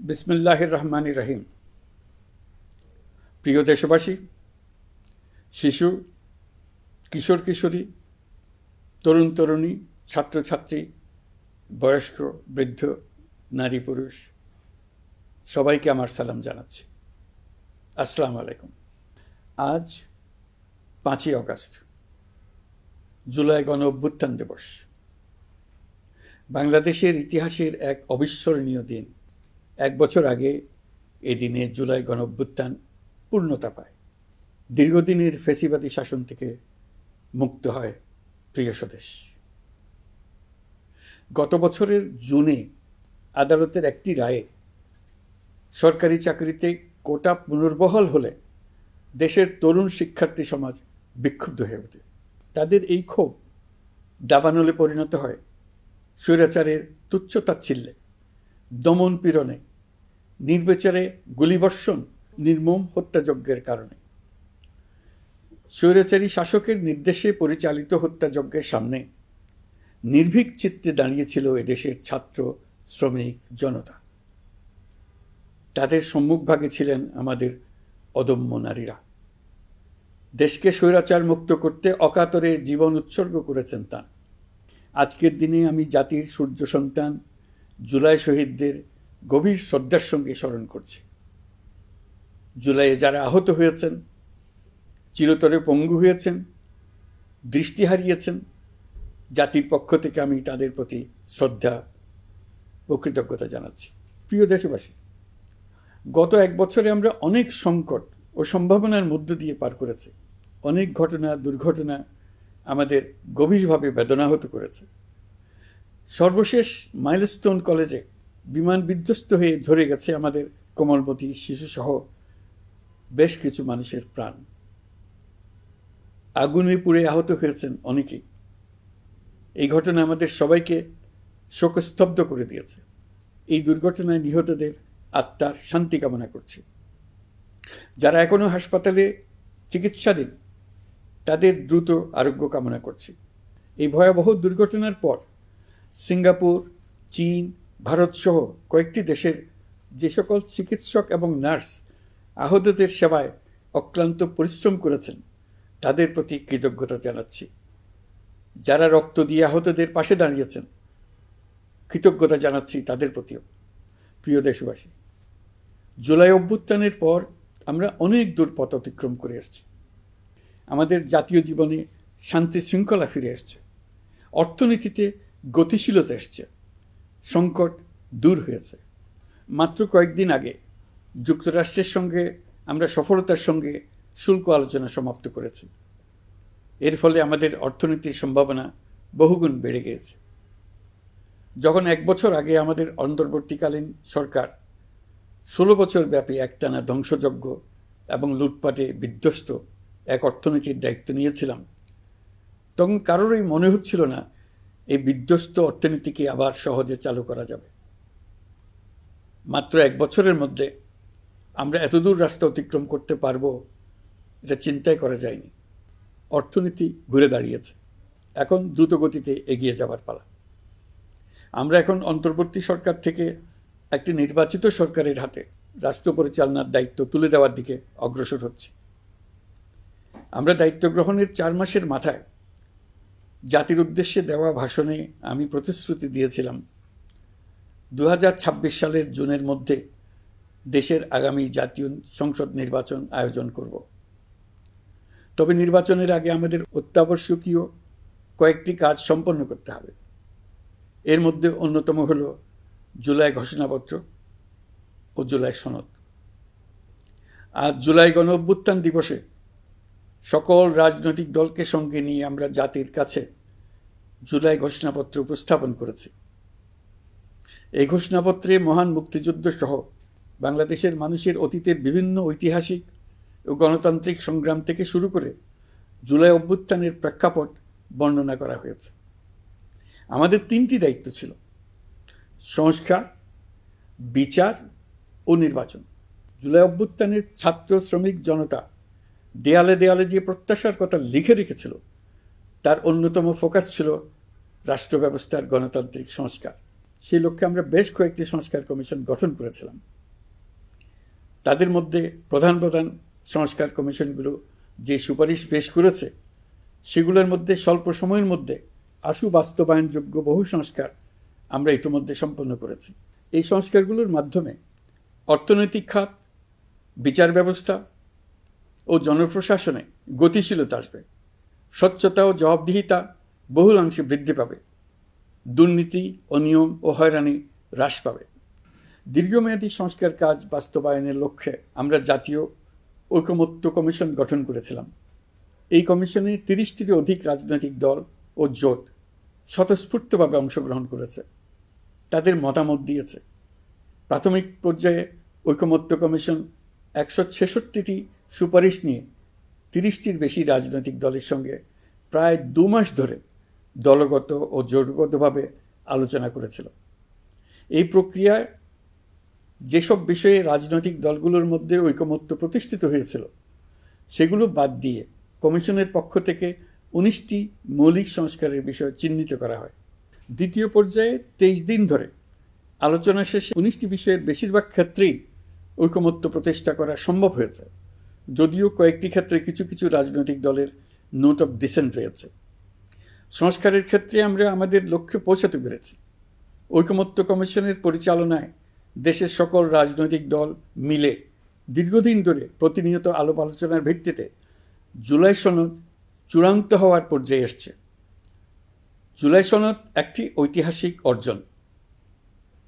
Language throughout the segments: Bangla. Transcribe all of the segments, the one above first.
বিসমিল্লাহির রহমানির রহিম। প্রিয় দেশবাসী, শিশু, কিশোর কিশোরী, তরুণ তরুণী, ছাত্রছাত্রী, বয়স্ক, বৃদ্ধ, নারী পুরুষ সবাইকে আমার সালাম জানাচ্ছি। আসসালামু আলাইকুম। আজ 5ই অগস্ট, জুলাই গণ অভ্যুত্থান দিবস। বাংলাদেশের ইতিহাসের এক অবিস্মরণীয় দিন। 1 বছর আগে এ দিনে জুলাই গণ অভ্যুত্থান পূর্ণতা পায়। দীর্ঘদিনের ফ্যাসিবাদী শাসন থেকে মুক্ত হয় প্রিয় স্বদেশ। গত বছরের জুনে আদালতের একটি রায়ে সরকারি চাকরিতে কোটা পুনর্বহাল হলে দেশের তরুণ শিক্ষার্থী সমাজ বিক্ষুব্ধ হয়ে ওঠে। তাদের এই ক্ষোভ দাবানলে পরিণত হয় স্বৈরাচারের তুচ্ছতাচ্ছিল্যে, দমন পীড়নে, নির্বিচারে গুলিবর্ষণ, নির্মম হত্যাযজ্ঞের কারণে। স্বৈরাচারী শাসকের নির্দেশে পরিচালিত হত্যাযজ্ঞের সামনে নির্ভীক চিত্তে দাঁড়িয়েছিল এদেশের ছাত্র, শ্রমিক, জনতা। তাদের সম্মুখভাগে ছিলেন আমাদের অদম্য নারীরা। দেশকে স্বৈরাচার মুক্ত করতে অকাতরে জীবন উৎসর্গ করেছেন তাঁরা। আজকের দিনে আমি জাতির সূর্য সন্তান জুলাই শহীদদের গভীর শ্রদ্ধার সঙ্গে স্মরণ করছি। জুলাইয়ে যারা আহত হয়েছেন, চিরতরে পঙ্গু হয়েছেন, দৃষ্টি হারিয়েছেন, জাতির পক্ষ থেকে আমি তাদের প্রতি শ্রদ্ধা ও কৃতজ্ঞতা জানাচ্ছি। প্রিয় দেশবাসী, গত 1 বছরে আমরা অনেক সংকট ও সম্ভাবনার মধ্য দিয়ে পার করেছি। অনেক ঘটনা, দুর্ঘটনা আমাদের গভীরভাবে বেদনাহত করেছে। সর্বশেষ মাইলস্টোন কলেজে বিমান বিধ্বস্ত হয়ে ঝরে গেছে আমাদের কোমলমতি শিশুসহ বেশ কিছু মানুষের প্রাণ। আগুনে পুড়ে আহত হয়েছেন অনেকেই। এই ঘটনা আমাদের সবাইকে শোকস্তব্ধ করে দিয়েছে। এই দুর্ঘটনায় নিহতদের আত্মার শান্তি কামনা করছি। যারা এখনো হাসপাতালে চিকিৎসাধীন, তাদের দ্রুত আরোগ্য কামনা করছি। এই ভয়াবহ দুর্ঘটনার পর সিঙ্গাপুর, চীন, ভারত সহ কয়েকটি দেশের যে সকল চিকিৎসক এবং নার্স আহতদের সেবায় অক্লান্ত পরিশ্রম করেছেন, তাদের প্রতি কৃতজ্ঞতা জানাচ্ছি। যারা রক্ত দিয়ে আহতদের পাশে দাঁড়িয়েছেন, কৃতজ্ঞতা জানাচ্ছি তাদের প্রতিও। প্রিয় দেশবাসী, জুলাই অভ্যুত্থানের পর আমরা অনেক দূর পথ অতিক্রম করে এসেছি। আমাদের জাতীয় জীবনে শান্তি শৃঙ্খলা ফিরে এসছে, অর্থনীতিতে গতিশীলতা এসছে, সংকট দূর হয়েছে। মাত্র কয়েকদিন আগে যুক্তরাষ্ট্রের সঙ্গে আমরা সফলতার সঙ্গে শুল্ক আলোচনা সমাপ্ত করেছি। এর ফলে আমাদের অর্থনীতির সম্ভাবনা বহুগুণ বেড়ে গিয়েছে। যখন 1 বছর আগে আমাদের অন্তর্বর্তীকালীন সরকার 16 বছর ব্যাপী একটানা ধ্বংসযজ্ঞ এবং লুটপাটে বিধ্বস্ত এক অর্থনীতির দায়িত্ব নিয়েছিলাম, তখন কারোরই মনে হচ্ছিল না এই বিধ্বস্ত অর্থনীতিকে আবার সহজে চালু করা যাবে। মাত্র 1 বছরের মধ্যে আমরা এতদূর রাস্তা অতিক্রম করতে পারবো, এটা চিন্তাই করা যায়নি। অর্থনীতি ঘুরে দাঁড়িয়েছে, এখন দ্রুত গতিতে এগিয়ে যাবার পালা। আমরা এখন অন্তর্বর্তী সরকার থেকে একটি নির্বাচিত সরকারের হাতে রাষ্ট্র পরিচালনার দায়িত্ব তুলে দেওয়ার দিকে অগ্রসর হচ্ছি। আমরা দায়িত্ব গ্রহণের 4 মাসের মাথায় জাতির উদ্দেশ্যে দেওয়া ভাষণে আমি প্রতিশ্রুতি দিয়েছিলাম 2026 সালের জুনের মধ্যে দেশের আগামী জাতীয় সংসদ নির্বাচন আয়োজন করব। তবে নির্বাচনের আগে আমাদের অত্যাবশ্যকীয় কয়েকটি কাজ সম্পন্ন করতে হবে। এর মধ্যে অন্যতম হল জুলাই ঘোষণাপত্র ও জুলাই সনদ। আজ জুলাই গণ অভ্যুত্থান দিবসে সকল রাজনৈতিক দলকে সঙ্গে নিয়ে আমরা জাতির কাছে জুলাই ঘোষণাপত্র উপস্থাপন করেছি। এই ঘোষণাপত্রে মহান মুক্তিযুদ্ধ সহ বাংলাদেশের মানুষের অতীতের বিভিন্ন ঐতিহাসিক ও গণতান্ত্রিক সংগ্রাম থেকে শুরু করে জুলাই অভ্যুত্থানের প্রেক্ষাপট বর্ণনা করা হয়েছে। আমাদের 3টি দায়িত্ব ছিল: সংস্কার, বিচার ও নির্বাচন। জুলাই অভ্যুত্থানের ছাত্র, শ্রমিক, জনতা দেয়ালে দেয়ালে যে প্রত্যাশার কথা লিখে রেখেছিল, তার অন্যতম ফোকাস ছিল রাষ্ট্র ব্যবস্থার গণতান্ত্রিক সংস্কার। সেই লক্ষ্যে আমরা বেশ কয়েকটি সংস্কার কমিশন গঠন করেছিলাম। তাদের মধ্যে প্রধান প্রধান সংস্কার কমিশনগুলো যে সুপারিশ পেশ করেছে সেগুলোর মধ্যে স্বল্প সময়ের মধ্যে আশু বাস্তবায়নযোগ্য বহু সংস্কার আমরা ইতিমধ্যে সম্পন্ন করেছি। এই সংস্কারগুলোর মাধ্যমে অর্থনৈতিক খাত, বিচার ব্যবস্থা ও জনপ্রশাসনে গতিশীলতা আসবে, স্বচ্ছতা ও জবাবদিহিতা বহুলাংশে বৃদ্ধি পাবে, দুর্নীতি, অনিয়ম ও হয়রানি হ্রাস পাবে। দীর্ঘমেয়াদী সংস্কার কাজ বাস্তবায়নের লক্ষ্যে আমরা জাতীয় ঐকমত্য কমিশন গঠন করেছিলাম। এই কমিশনে 30টিরও অধিক রাজনৈতিক দল ও জোট স্বতঃস্ফূর্তভাবে অংশগ্রহণ করেছে, তাদের মতামত দিয়েছে। প্রাথমিক পর্যায়ে ঐকমত্য কমিশন 166টি সুপারিশ নিয়ে 30টির বেশি রাজনৈতিক দলের সঙ্গে প্রায় 2 মাস ধরে দলগত ও জোটগতভাবে আলোচনা করেছিল। এই প্রক্রিয়ায় যেসব বিষয়ে রাজনৈতিক দলগুলোর মধ্যে ঐকমত্য প্রতিষ্ঠিত হয়েছিল সেগুলো বাদ দিয়ে কমিশনের পক্ষ থেকে 19টি মৌলিক সংস্কারের বিষয় চিহ্নিত করা হয়। দ্বিতীয় পর্যায়ে 23 দিন ধরে আলোচনা শেষে 19টি বিষয়ের বেশিরভাগ ক্ষেত্রেই ঐকমত্য প্রতিষ্ঠা করা সম্ভব হয়েছে, যদিও কয়েকটি ক্ষেত্রে কিছু কিছু রাজনৈতিক দলের নোট অফ ডিসেন্ট রয়েছে। সংস্কারের ক্ষেত্রে আমরা আমাদের লক্ষ্যে পৌঁছাতে পেরেছি। ঐকমত্য কমিশনের পরিচালনায় দেশের সকল রাজনৈতিক দল মিলে দীর্ঘদিন ধরে প্রতিনিয়ত আলাপ আলোচনার ভিত্তিতে জুলাই সনদ চূড়ান্ত হওয়ার পর্যায়ে এসছে। জুলাই সনদ একটি ঐতিহাসিক অর্জন।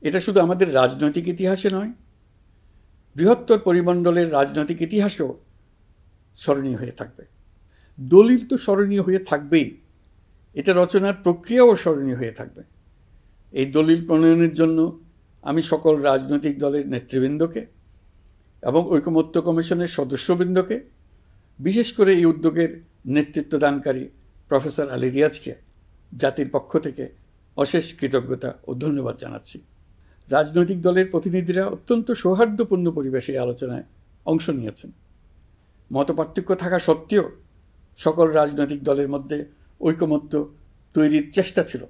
এটা শুধু আমাদের রাজনৈতিক ইতিহাসে নয়, বৃহত্তর পরিমণ্ডলের রাজনৈতিক ইতিহাসেও স্মরণীয় হয়ে থাকবে। দলিল তো স্মরণীয় হয়ে থাকবেই, এটা রচনার প্রক্রিয়াও স্মরণীয় হয়ে থাকবে। এই দলিল প্রণয়নের জন্য আমি সকল রাজনৈতিক দলের নেতৃবৃন্দকে এবং ঐকমত্য কমিশনের সদস্যবৃন্দকে, বিশেষ করে এই উদ্যোগের নেতৃত্ব দানকারী প্রফেসর আলী রিয়াজকে জাতির পক্ষ থেকে অশেষ কৃতজ্ঞতা ও ধন্যবাদ জানাচ্ছি। রাজনৈতিক দলের প্রতিনিধিরা অত্যন্ত সৌহার্দ্যপূর্ণ পরিবেশে আলোচনায় অংশ নিয়েছেন। মতপার্থক্য থাকা সত্ত্বেও সকল রাজনৈতিক দলের মধ্যে ঐকমত্য তৈরির চেষ্টা ছিল।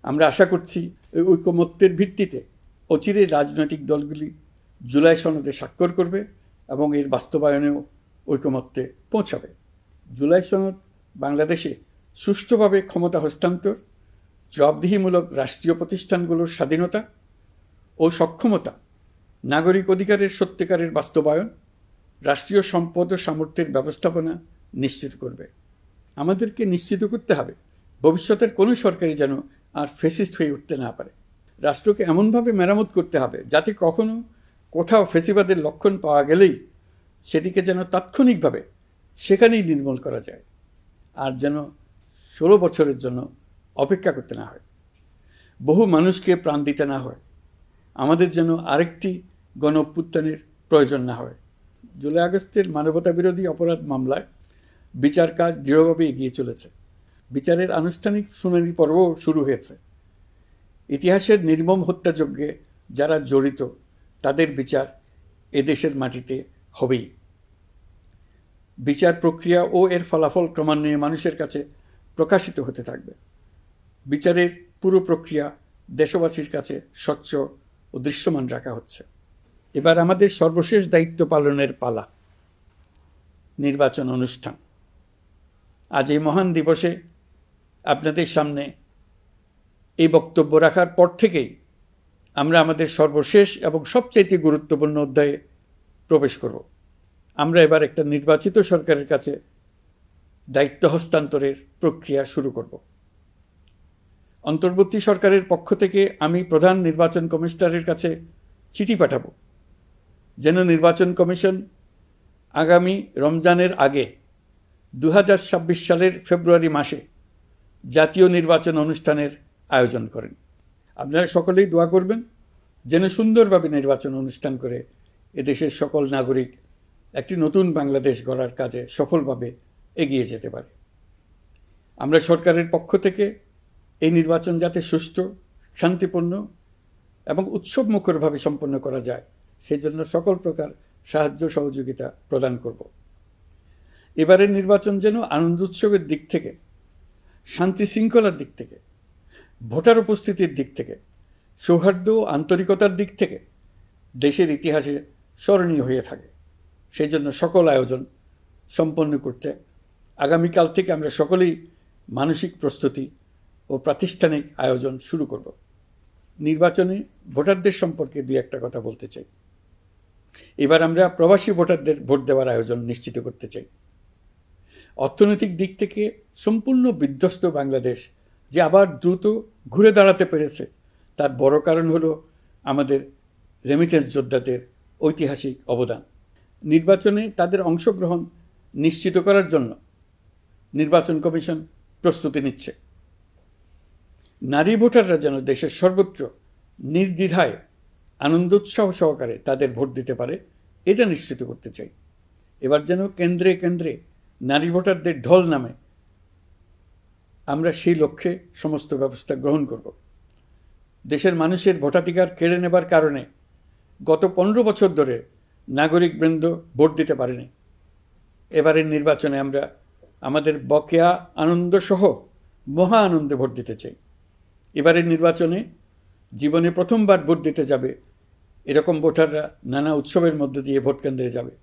আমরা আশা করছি এই ঐকমত্যের ভিত্তিতে অচিরে রাজনৈতিক দলগুলি জুলাই সনদে স্বাক্ষর করবে এবং এর বাস্তবায়নেও ঐকমত্যে পৌঁছাবে। জুলাই সনদ বাংলাদেশে সুষ্ঠুভাবে ক্ষমতা হস্তান্তর, জবাবদিহিমূলক রাষ্ট্রীয় প্রতিষ্ঠানগুলোর স্বাধীনতা ও সক্ষমতা, নাগরিক অধিকারের সত্যিকারের বাস্তবায়ন, রাষ্ট্রীয় সম্পদ ও সামর্থ্যের ব্যবস্থাপনা নিশ্চিত করবে। আমাদেরকে নিশ্চিত করতে হবে ভবিষ্যতের কোনো সরকারই যেন আর ফ্যাসিস্ট হয়ে উঠতে না পারে। রাষ্ট্রকে এমনভাবে মেরামত করতে হবে যাতে কখনো কোথাও ফ্যাসিবাদের লক্ষণ পাওয়া গেলেই সেটিকে যেন তাৎক্ষণিকভাবে সেখানেই নির্মূল করা যায়, আর যেন 16 বছরের জন্য অপেক্ষা করতে না হয়, বহু মানুষকে প্রাণ দিতে না হয়, আমাদের যেন আরেকটি গণ অভ্যুত্থানের প্রয়োজন না হয়। জুলাই আগস্টের মানবতা বিরোধী অপরাধ মামলায় বিচার কাজ দৃঢ়ভাবে এগিয়ে চলেছে। বিচারের আনুষ্ঠানিক শুনানি পর্বও শুরু হয়েছে। ইতিহাসের নির্মম হত্যাযজ্ঞে যারা জড়িত তাদের বিচার এদেশের মাটিতে হবেই। বিচার প্রক্রিয়া ও এর ফলাফল ক্রমান্বয়ে মানুষের কাছে প্রকাশিত হতে থাকবে। বিচারের পুরো প্রক্রিয়া দেশবাসীর কাছে স্বচ্ছ ও দৃশ্যমান রাখা হচ্ছে। এবার আমাদের সর্বশেষ দায়িত্ব পালনের পালা, নির্বাচন অনুষ্ঠান। আজ এই মহান দিবসে আপনাদের সামনে এই বক্তব্য রাখার পর থেকেই আমরা আমাদের সর্বশেষ এবং সবচাইতে গুরুত্বপূর্ণ অধ্যায়ে প্রবেশ করব। আমরা এবার একটা নির্বাচিত সরকারের কাছে দায়িত্ব হস্তান্তরের প্রক্রিয়া শুরু করব। অন্তর্বর্তী সরকারের পক্ষ থেকে আমি প্রধান নির্বাচন কমিশনারের কাছে চিঠি পাঠাব যেন নির্বাচন কমিশন আগামী রমজানের আগে 2026 সালের ফেব্রুয়ারি মাসে জাতীয় নির্বাচন অনুষ্ঠানের আয়োজন করেন। আপনারা সকলেই দোয়া করবেন যেন সুন্দরভাবে নির্বাচন অনুষ্ঠান করে এদেশের সকল নাগরিক একটি নতুন বাংলাদেশ গড়ার কাজে সফলভাবে এগিয়ে যেতে পারে। আমরা সরকারের পক্ষ থেকে এই নির্বাচন যাতে সুষ্ঠু, শান্তিপূর্ণ এবং উৎসবমুখরভাবে সম্পন্ন করা যায় সেজন্য সকল প্রকার সাহায্য সহযোগিতা প্রদান করব। এবারের নির্বাচন যেন আনন্দ উৎসবের দিক থেকে, শান্তি শৃঙ্খলার দিক থেকে, ভোটার উপস্থিতির দিক থেকে সৌহার্দ্য ও আন্তরিকতার দিক থেকে দেশের ইতিহাসে স্মরণীয় হয়ে থাকে। সেই জন্য সকল আয়োজন সম্পন্ন করতে আগামীকাল থেকে আমরা সকলেই মানসিক প্রস্তুতি ও প্রাতিষ্ঠানিক আয়োজন শুরু করব। নির্বাচনে ভোটারদের সম্পর্কে দুই একটা কথা বলতে চাই। এবার আমরা প্রবাসী ভোটারদের ভোট দেওয়ার আয়োজন নিশ্চিত করতে চাই। অর্থনৈতিক দিক থেকে সম্পূর্ণ বিধ্বস্ত বাংলাদেশ যে আবার দ্রুত ঘুরে দাঁড়াতে পেরেছে, তার বড় কারণ হলো আমাদের রেমিটেন্স যোদ্ধাদের ঐতিহাসিক অবদান। নির্বাচনে তাদের অংশগ্রহণ নিশ্চিত করার জন্য নির্বাচন কমিশন প্রস্তুতি নিচ্ছে। নারী ভোটাররা যেন দেশের সর্বত্র নির্দ্বিধায় আনন্দোৎসাহ সহকারে তাদের ভোট দিতে পারে, এটা নিশ্চিত করতে চাই। এবার যেন কেন্দ্রে কেন্দ্রে নারী ভোটারদের ঢল নামে, আমরা সেই লক্ষ্যে সমস্ত ব্যবস্থা গ্রহণ করব। দেশের মানুষের ভোটাধিকার কেড়ে নেবার কারণে গত 15 বছর ধরে নাগরিকবৃন্দ ভোট দিতে পারেনি। এবারের নির্বাচনে আমরা আমাদের বকেয়া আনন্দ সহ মহা আনন্দে ভোট দিতে চাই। এবারের নির্বাচনে জীবনে প্রথমবার ভোট দিতে যাবে এরকম ভোটাররা নানা উৎসবের মধ্য দিয়ে ভোট কেন্দ্রে যাবে,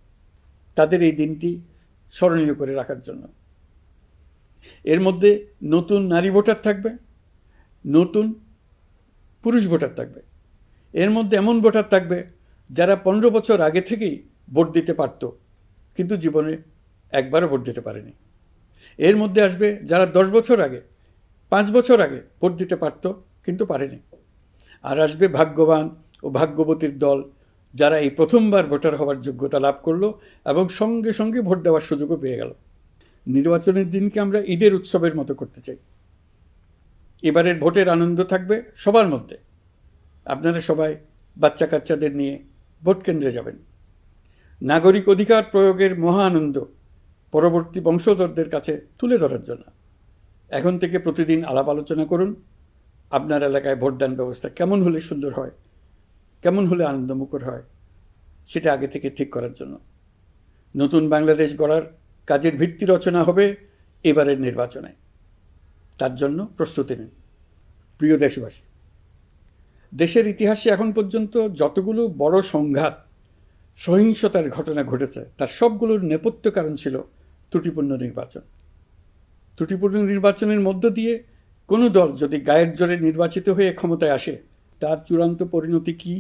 তাদের এই দিনটি স্মরণীয় করে রাখার জন্য। এর মধ্যে নতুন নারী ভোটার থাকবে, নতুন পুরুষ ভোটার থাকবে। এর মধ্যে এমন ভোটার থাকবে যারা 15 বছর আগে থেকেই ভোট দিতে পারত, কিন্তু জীবনে একবারও ভোট দিতে পারেনি। এর মধ্যে আসবে যারা 10 বছর আগে, 5 বছর আগে ভোট দিতে পারত কিন্তু পারেনি। আর আসবে ভাগ্যবান ও ভাগ্যবতীর দল, যারা এই প্রথমবার ভোটার হওয়ার যোগ্যতা লাভ করলো এবং সঙ্গে সঙ্গে ভোট দেওয়ার সুযোগও পেয়ে গেল। নির্বাচনের দিনকে আমরা ঈদের উৎসবের মতো করতে চাই। এবারের ভোটের আনন্দ থাকবে সবার মধ্যে। আপনারা সবাই বাচ্চা কাচ্চাদের নিয়ে ভোট কেন্দ্রে যাবেন। নাগরিক অধিকার প্রয়োগের মহা আনন্দ পরবর্তী বংশধরদের কাছে তুলে ধরার জন্য এখন থেকে প্রতিদিন আলাপ আলোচনা করুন। আপনার এলাকায় ভোটদান ব্যবস্থা কেমন হলে সুন্দর হয়, কেমন হলে আনন্দমুখর হয়, সেটা আগে থেকে ঠিক করার জন্য। নতুন বাংলাদেশ গড়ার কাজের ভিত্তি রচনা হবে এবারের নির্বাচনে। তার জন্য প্রস্তুতি নিন। প্রিয় দেশবাসী, দেশের ইতিহাসে এখন পর্যন্ত যতগুলো বড় সংঘাত, সহিংসতার ঘটনা ঘটেছে, তার সবগুলোর নেপথ্য কারণ ছিল ত্রুটিপূর্ণ নির্বাচন। ত্রুটিপূর্ণ নির্বাচনের মধ্য দিয়ে কোনো দল যদি গায়ের জোরে নির্বাচিত হয়ে ক্ষমতায় আসে, তার চূড়ান্ত পরিণতি কী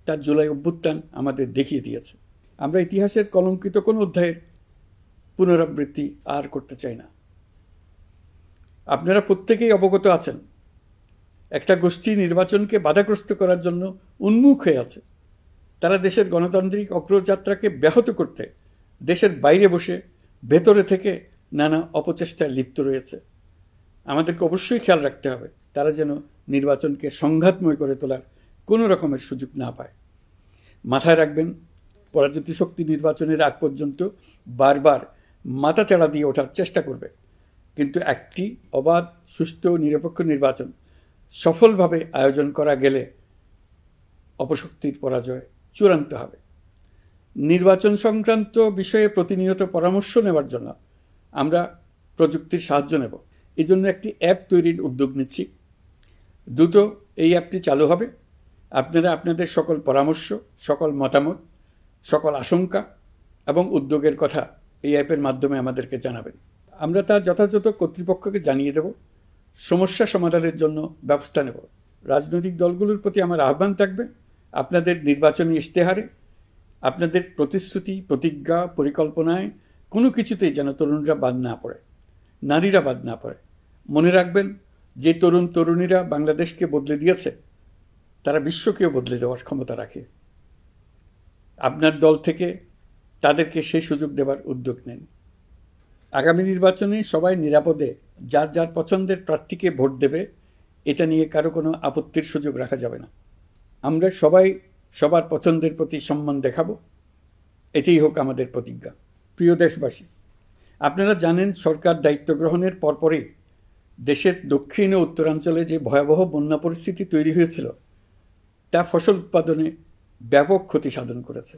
তার জুলাই অভ্যুত্থান আমাদের দেখিয়ে দিয়েছে। আমরা ইতিহাসের কলঙ্কিত কোনো অধ্যায়ের পুনরাবৃত্তি আর করতে চাই না। আপনারা প্রত্যেকেই অবগত আছেন, একটা গোষ্ঠী নির্বাচনকে বাধাগ্রস্ত করার জন্য উন্মুখ হয়ে আছে। তারা দেশের গণতান্ত্রিক অগ্রযাত্রাকে ব্যাহত করতে দেশের বাইরে বসে ভেতরে থেকে নানা অপচেষ্টায় লিপ্ত রয়েছে। আমাদেরকে অবশ্যই খেয়াল রাখতে হবে তারা যেন নির্বাচনকে সংঘাতময় করে তোলার কোনো রকমের সুযোগ না পায়। মাথায় রাখবেন, পরাজিত শক্তি নির্বাচনের আগ পর্যন্ত বারবার মাথাচাড়া দিয়ে ওঠার চেষ্টা করবে, কিন্তু একটি অবাধ, সুষ্ঠু, নিরপেক্ষ নির্বাচন সফলভাবে আয়োজন করা গেলে অপশক্তির পরাজয় চূড়ান্ত হবে। নির্বাচন সংক্রান্ত বিষয়ে প্রতিনিয়ত পরামর্শ নেওয়ার জন্য আমরা প্রযুক্তির সাহায্য নেব। এই জন্য একটি অ্যাপ তৈরির উদ্যোগ নিচ্ছি। দ্রুত এই অ্যাপটি চালু হবে। আপনারা আপনাদের সকল পরামর্শ, সকল মতামত, সকল আশঙ্কা এবং উদ্যোগের কথা এই অ্যাপের মাধ্যমে আমাদেরকে জানাবেন। আমরা তা যথাযথ কর্তৃপক্ষকে জানিয়ে দেব, সমস্যা সমাধানের জন্য ব্যবস্থা নেব। রাজনৈতিক দলগুলোর প্রতি আমার আহ্বান থাকবে, আপনাদের নির্বাচনী ইশতেহারে, আপনাদের প্রতিশ্রুতি, প্রতিজ্ঞা, পরিকল্পনায় কোনো কিছুতেই যেন তরুণরা বাদ না পড়ে, নারীরা বাদ না পড়ে। মনে রাখবেন, যে তরুণ তরুণীরা বাংলাদেশকে বদলে দিয়েছে, তারা বিশ্বকেও বদলে দেওয়ার ক্ষমতা রাখে। আপনার দল থেকে তাদেরকে সেই সুযোগ দেওয়ার উদ্যোগ নেন। আগামী নির্বাচনে সবাই নিরাপদে যার যার পছন্দের প্রার্থীকে ভোট দেবে, এটা নিয়ে কারো কোনো আপত্তির সুযোগ রাখা যাবে না। আমরা সবাই সবার পছন্দের প্রতি সম্মান দেখাবো, এটাই হোক আমাদের প্রতিজ্ঞা। প্রিয় দেশবাসী, আপনারা জানেন, সরকার দায়িত্ব গ্রহণের পরপরই দেশের দক্ষিণ ও উত্তরাঞ্চলে যে ভয়াবহ বন্যা পরিস্থিতি তৈরি হয়েছিল, তা ফসল উৎপাদনে ব্যাপক ক্ষতি সাধন করেছে।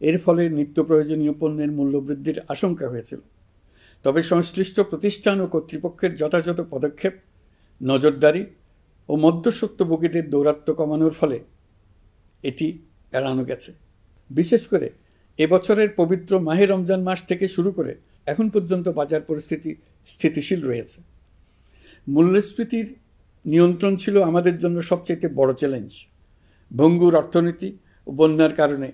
এর ফলে নিত্য প্রয়োজনীয় পণ্যের মূল্যবৃদ্ধির আশঙ্কা হয়েছিল। তবে সংশ্লিষ্ট প্রতিষ্ঠান ও কর্তৃপক্ষের যথাযথ পদক্ষেপ, নজরদারি ও ও মধ্যস্বত্বভোগীদের দৌরাত্ম্য কমানোর ফলে এটি এড়ানো গেছে। বিশেষ করে এবছরের পবিত্র মাহে রমজান মাস থেকে শুরু করে এখন পর্যন্ত বাজার পরিস্থিতি স্থিতিশীল রয়েছে। মূল্যস্ফীতির নিয়ন্ত্রণ ছিল আমাদের জন্য সবচেয়ে বড় চ্যালেঞ্জ। ভঙ্গুর অর্থনীতি ও বন্যার কারণে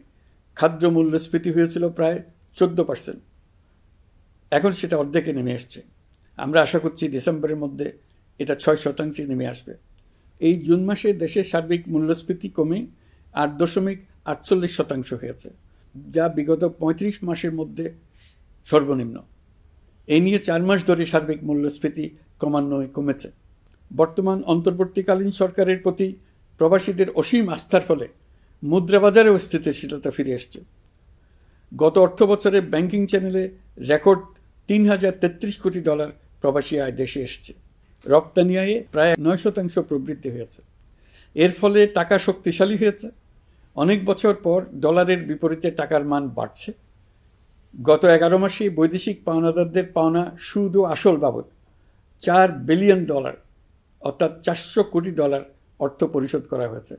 খাদ্য মূল্যস্ফীতি হয়েছিল প্রায় 14%। এখন সেটা অর্ধেকে নেমে আসছে। আমরা আশা করছি ডিসেম্বরের মধ্যে এটা 6% নেমে আসবে। এই জুন মাসে দেশের সার্বিক মূল্যস্ফীতি কমে 8.48% হয়েছে, যা বিগত 35 মাসের মধ্যে সর্বনিম্ন। এই নিয়ে 4 মাস ধরে সার্বিক মূল্যস্ফীতি ক্রমান্বয়ে কমেছে। বর্তমান অন্তর্বর্তীকালীন সরকারের প্রতি প্রবাসীদের অসীম আস্থার ফলে মুদ্রাবাজারেও স্থিতিশীলতা ফিরে এসছে। গত অর্থ বছরে ব্যাংকিং চ্যানেলে রেকর্ড $3033 কোটি প্রবাসী আয় দেশে এসছে। রপ্তানি আয়ে প্রায় 9% প্রবৃদ্ধি হয়েছে। এর ফলে টাকা শক্তিশালী হয়েছে। অনেক বছর পর ডলারের বিপরীতে টাকার মান বাড়ছে। গত 11 মাসে বৈদেশিক পাওনাদারদের পাওনা সুদ ও আসল বাবদ $4 বিলিয়ন অর্থাৎ $400 কোটি অর্থ পরিশোধ করা হয়েছে,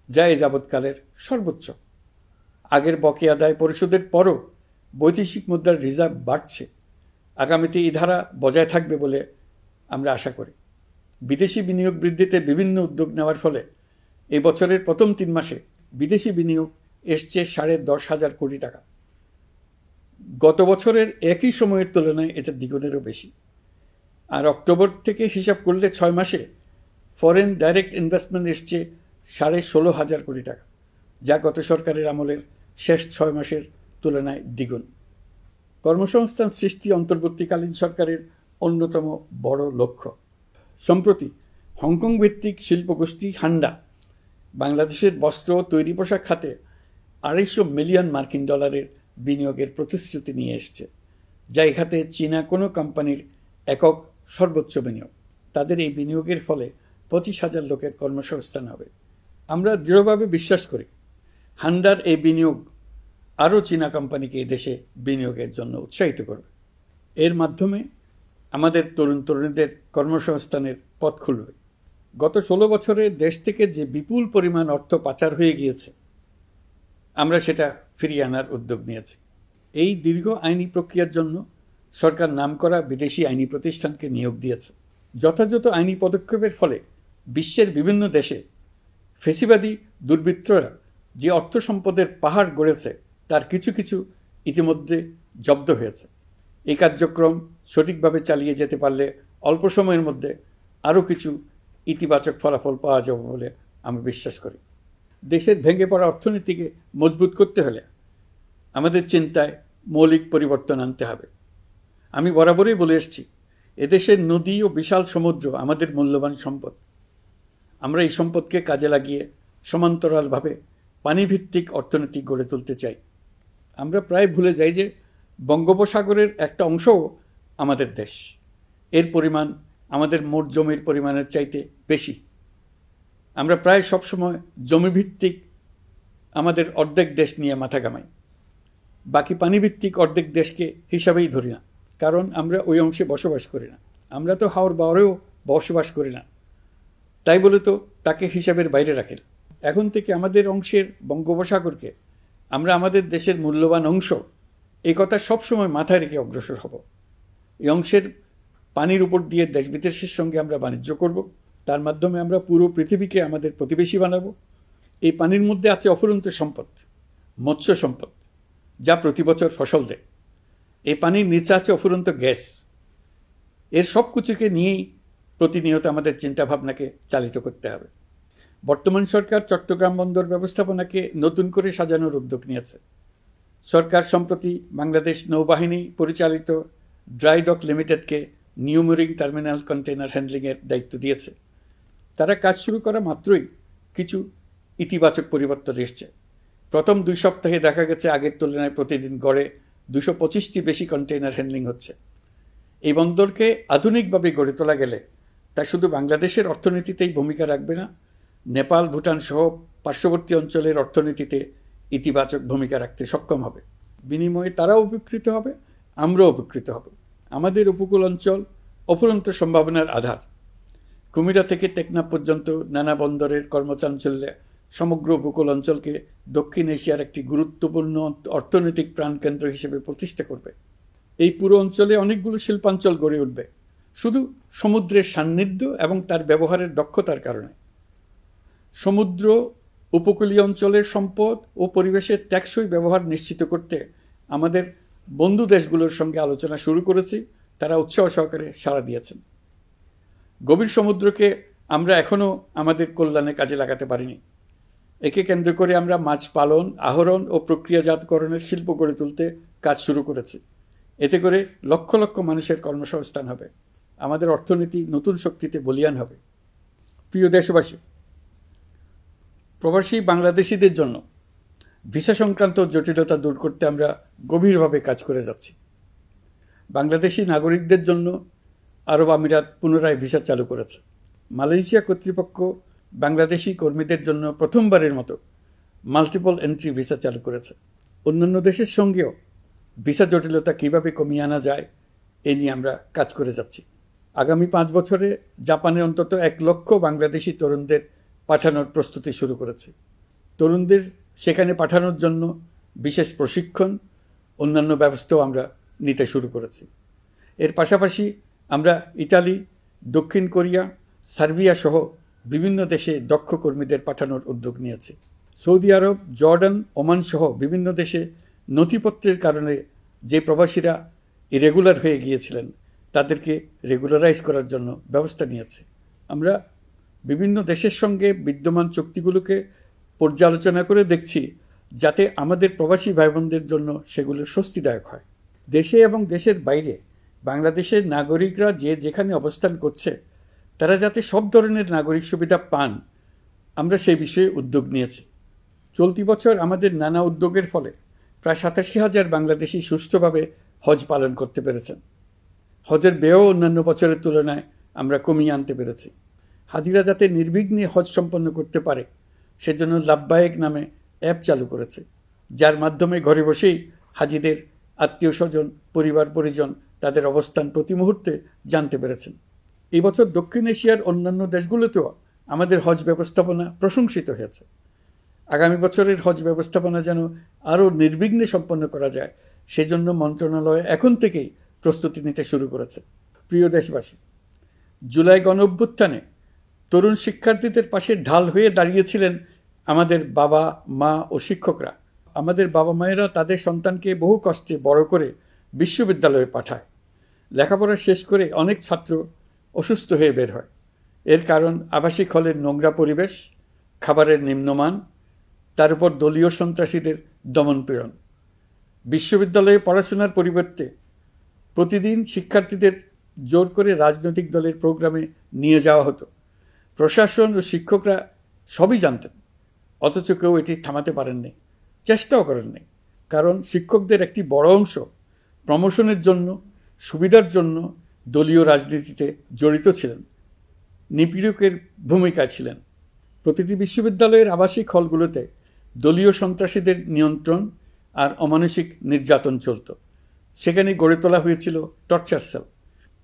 যা এ যাবৎকালের সর্বোচ্চ। আগের বকেয়া আদায় পরিশোধের পরও বৈদেশিক মুদ্রার রিজার্ভ বাড়ছে। আগামীতে এই ধারা বজায় থাকবে বলে আমরা আশা করি। বিদেশি বিনিয়োগ বৃদ্ধিতে বিভিন্ন উদ্যোগ নেওয়ার ফলে এই বছরের প্রথম 3 মাসে বিদেশি বিনিয়োগ এসছে $10,500 কোটি। গত বছরের একই সময়ের তুলনায় এটা দ্বিগুণেরও বেশি। আর অক্টোবর থেকে হিসাব করলে 6 মাসে ফরেন ডাইরেক্ট ইনভেস্টমেন্ট এসছে $16,500 কোটি, যা গত সরকারের আমলের শেষ 6 মাসের তুলনায় দ্বিগুণ। কর্মসংস্থান সৃষ্টি অন্তর্বর্তীকালীন সরকারের অন্যতম বড় লক্ষ্য। সম্প্রতি হংকং ভিত্তিক শিল্পগোষ্ঠী হান্ডা বাংলাদেশের বস্ত্র তৈরি পোশাক খাতে $250 মিলিয়ন বিনিয়োগের প্রতিশ্রুতি নিয়ে এসছে, যা এই খাতে চীনা কোনো কোম্পানির একক সর্বোচ্চ বিনিয়োগ। তাদের এই বিনিয়োগের ফলে 25,000 লোকের কর্মসংস্থান হবে। আমরা দৃঢ়ভাবে বিশ্বাস করি হান্ডার এই বিনিয়োগ আরও চীনা কোম্পানিকে এই দেশে বিনিয়োগের জন্য উৎসাহিত করবে। এর মাধ্যমে আমাদের তরুণ তরুণীদের কর্মসংস্থানের পথ খুলবে। গত 16 বছরে দেশ থেকে যে বিপুল পরিমাণ অর্থ পাচার হয়ে গিয়েছে, আমরা সেটা ফিরিয়ে আনার উদ্যোগ নিয়েছি। এই দীর্ঘ আইনি প্রক্রিয়ার জন্য সরকার নামকরা বিদেশি আইনি প্রতিষ্ঠানকে নিয়োগ দিয়েছে। যথাযথ আইনি পদক্ষেপের ফলে বিশ্বের বিভিন্ন দেশে ফেসিবাদী দুর্বৃত্তরা যে অর্থ সম্পদের পাহাড় গড়েছে তার কিছু কিছু ইতিমধ্যে জব্দ হয়েছে। এই কার্যক্রম সঠিকভাবে চালিয়ে যেতে পারলে অল্প সময়ের মধ্যে আরও কিছু ইতিবাচক ফলাফল পাওয়া যাবে বলে আমি বিশ্বাস করি। দেশের ভেঙে পড়া অর্থনীতিকে মজবুত করতে হলে আমাদের চিন্তায় মৌলিক পরিবর্তন আনতে হবে। আমি বরাবরই বলে এসেছি, এদেশের নদী ও বিশাল সমুদ্র আমাদের মূল্যবান সম্পদ। আমরা এই সম্পদকে কাজে লাগিয়ে সমান্তরালভাবে পানিভিত্তিক অর্থনীতি গড়ে তুলতে চাই। আমরা প্রায় ভুলে যাই যে বঙ্গোপসাগরের একটা অংশও আমাদের দেশ। এর পরিমাণ আমাদের মোট জমির পরিমাণের চাইতে বেশি। আমরা প্রায় সবসময় জমিভিত্তিক আমাদের অর্ধেক দেশ নিয়ে মাথা ঘামাই, বাকি পানিভিত্তিক অর্ধেক দেশকে হিসাবেই ধরি না, কারণ আমরা ওই অংশে বসবাস করি না। আমরা তো হাওর বাওরেও বসবাস করি না, তাই বলে তো তাকে হিসাবের বাইরে রাখেন। এখন থেকে আমাদের অংশের বঙ্গোপসাগরকে আমরা আমাদের দেশের মূল্যবান অংশ, এই কথা সবসময় মাথায় রেখে অগ্রসর হব। এই অংশের পানির উপর দিয়ে দেশ বিদেশের সঙ্গে আমরা বাণিজ্য করব। তার মাধ্যমে আমরা পুরো পৃথিবীকে আমাদের প্রতিবেশী বানাবো। এই পানির মধ্যে আছে অফুরন্ত সম্পদ, মৎস্য সম্পদ, যা প্রতি বছর ফসল দেয়। এই পানির নিচে আছে অফুরন্ত গ্যাস। এর সব কিছুকে নিয়েই প্রতিনিয়ত আমাদের চিন্তাভাবনাকে চালিত করতে হবে। বর্তমান সরকার চট্টগ্রাম বন্দর ব্যবস্থাপনাকে নতুন করে সাজানোর উদ্যোগ নিয়েছে। সরকার সম্প্রতি বাংলাদেশ নৌবাহিনী পরিচালিত ড্রাই ডক লিমিটেডকে নিউ মেরিন টার্মিনাল কন্টেইনার হ্যান্ডলিংয়ের দায়িত্ব দিয়েছে। তারা কাজ শুরু করা মাত্রই কিছু ইতিবাচক পরিবর্তন এসছে। প্রথম 2 সপ্তাহে দেখা গেছে আগের তুলনায় প্রতিদিন গড়ে 225টি বেশি কন্টেইনার হ্যান্ডলিং হচ্ছে। এই বন্দরকে আধুনিকভাবে গড়ে তোলা গেলে তা শুধু বাংলাদেশের অর্থনীতিতেই ভূমিকা রাখবে না, নেপাল, ভুটান সহ পার্শ্ববর্তী অঞ্চলের অর্থনীতিতে ইতিবাচক ভূমিকা রাখতে সক্ষম হবে। বিনিময়ে তারাও উপকৃত হবে, আমরাও উপকৃত হব। আমাদের উপকূল অঞ্চল অফুরন্ত সম্ভাবনার আধার। কুমিরা থেকে টেকনাফ পর্যন্ত নানা বন্দরের কর্মচাঞ্চল্যে সমগ্র উপকূল অঞ্চলকে দক্ষিণ এশিয়ার একটি গুরুত্বপূর্ণ অর্থনৈতিক প্রাণকেন্দ্র হিসেবে প্রতিষ্ঠা করবে। এই পুরো অঞ্চলে অনেকগুলো শিল্পাঞ্চল গড়ে উঠবে শুধু সমুদ্রের সান্নিধ্য এবং তার ব্যবহারের দক্ষতার কারণে। সমুদ্র উপকূলীয় অঞ্চলের সম্পদ ও পরিবেশের টেকসই ব্যবহার নিশ্চিত করতে আমাদের বন্ধু দেশগুলোর সঙ্গে আলোচনা শুরু করেছি। তারা উৎসাহ সহকারে সাড়া দিয়েছেন। গভীর সমুদ্রকে আমরা এখনও আমাদের কল্যাণে কাজে লাগাতে পারিনি। একে কেন্দ্র করে আমরা মাছ পালন, আহরণ ও প্রক্রিয়াজাতকরণের শিল্প গড়ে তুলতে কাজ শুরু করেছি। এতে করে লক্ষ লক্ষ মানুষের কর্মসংস্থান হবে, আমাদের অর্থনীতি নতুন শক্তিতে বলীয়ান হবে। প্রিয় দেশবাসী, প্রবাসী বাংলাদেশিদের জন্য ভিসা সংক্রান্ত জটিলতা দূর করতে আমরা গভীরভাবে কাজ করে যাচ্ছি। বাংলাদেশি নাগরিকদের জন্য আরব আমিরাত পুনরায় ভিসা চালু করেছে। মালয়েশিয়া কর্তৃপক্ষ বাংলাদেশি কর্মীদের জন্য প্রথমবারের মতো মাল্টিপল এন্ট্রি ভিসা চালু করেছে। অন্যান্য দেশের সঙ্গেও ভিসা জটিলতা কীভাবে কমিয়ে আনা যায় এ নিয়ে আমরা কাজ করে যাচ্ছি। আগামী 5 বছরে জাপানে অন্তত 1 লক্ষ বাংলাদেশি তরুণদের পাঠানোর প্রস্তুতি শুরু করেছে। তরুণদের সেখানে পাঠানোর জন্য বিশেষ প্রশিক্ষণ, অন্যান্য ব্যবস্থাও আমরা নিতে শুরু করেছি। এর পাশাপাশি আমরা ইতালি, দক্ষিণ কোরিয়া, সার্বিয়া সহ বিভিন্ন দেশে দক্ষ কর্মীদের পাঠানোর উদ্যোগ নিয়েছি। সৌদি আরব, জর্ডান, ওমান সহ বিভিন্ন দেশে নথিপত্রের কারণে যে প্রবাসীরা ইরেগুলার হয়ে গিয়েছিলেন তাদেরকে রেগুলারাইজ করার জন্য ব্যবস্থা নিয়েছে। আমরা বিভিন্ন দেশের সঙ্গে বিদ্যমান চুক্তিগুলোকে পর্যালোচনা করে দেখছি যাতে আমাদের প্রবাসী ভাই বোনদের জন্য সেগুলো স্বস্তিদায়ক হয়। দেশে এবং দেশের বাইরে বাংলাদেশের নাগরিকরা যে যেখানে অবস্থান করছে তারা যাতে সব ধরনের নাগরিক সুবিধা পান, আমরা সেই বিষয়ে উদ্যোগ নিয়েছি। চলতি বছর আমাদের নানা উদ্যোগের ফলে প্রায় 87,000 বাংলাদেশি সুষ্ঠুভাবে হজ পালন করতে পেরেছেন। হজের ব্যয়ও অন্যান্য বছরের তুলনায় আমরা কমিয়ে আনতে পেরেছি। হাজিরা যাতে নির্বিঘ্নে হজ সম্পন্ন করতে পারে সেজন্য লাব্বায়েক নামে অ্যাপ চালু করেছে, যার মাধ্যমে ঘরে বসেই হাজিদের আত্মীয় স্বজন, পরিবার পরিজন তাদের অবস্থান প্রতি মুহূর্তে জানতে পেরেছেন। এই বছর দক্ষিণ এশিয়ার অন্যান্য দেশগুলোতেও আমাদের হজ ব্যবস্থাপনা প্রশংসিত হয়েছে। আগামী বছরের হজ ব্যবস্থাপনা যেন আরও নির্বিঘ্নে সম্পন্ন করা যায় সেজন্য মন্ত্রণালয় এখন থেকেই প্রস্তুতি নিতে শুরু করেছে। প্রিয় দেশবাসী, জুলাই গণঅভ্যুত্থানে তরুণ শিক্ষার্থীদের পাশে ঢাল হয়ে দাঁড়িয়েছিলেন আমাদের বাবা মা ও শিক্ষকরা। আমাদের বাবা মায়েরা তাদের সন্তানকে বহু কষ্টে বড় করে বিশ্ববিদ্যালয়ে পাঠায়। লেখাপড়া শেষ করে অনেক ছাত্র অসুস্থ হয়ে বের হয়। এর কারণ আবাসিক হলের নোংরা পরিবেশ, খাবারের নিম্নমান, তার উপর দলীয় সন্ত্রাসীদের দমনপীড়ন। বিশ্ববিদ্যালয়ে পড়াশোনার পরিবর্তে প্রতিদিন শিক্ষার্থীদের জোর করে রাজনৈতিক দলের প্রোগ্রামে নিয়ে যাওয়া হতো। প্রশাসন ও শিক্ষকরা সবই জানতেন, অথচ কেউ এটি থামাতে পারেননি, চেষ্টাও করেননি। কারণ শিক্ষকদের একটি বড় অংশ প্রমোশনের জন্য, সুবিধার জন্য দলীয় রাজনীতিতে জড়িত ছিলেন, নিপীড়কের ভূমিকায় ছিলেন। প্রতিটি বিশ্ববিদ্যালয়ের আবাসিক হলগুলোতে দলীয় সন্ত্রাসীদের নিয়ন্ত্রণ আর অমানসিক নির্যাতন চলত। সেখানে গড়ে তোলা হয়েছিল টর্চার সেল।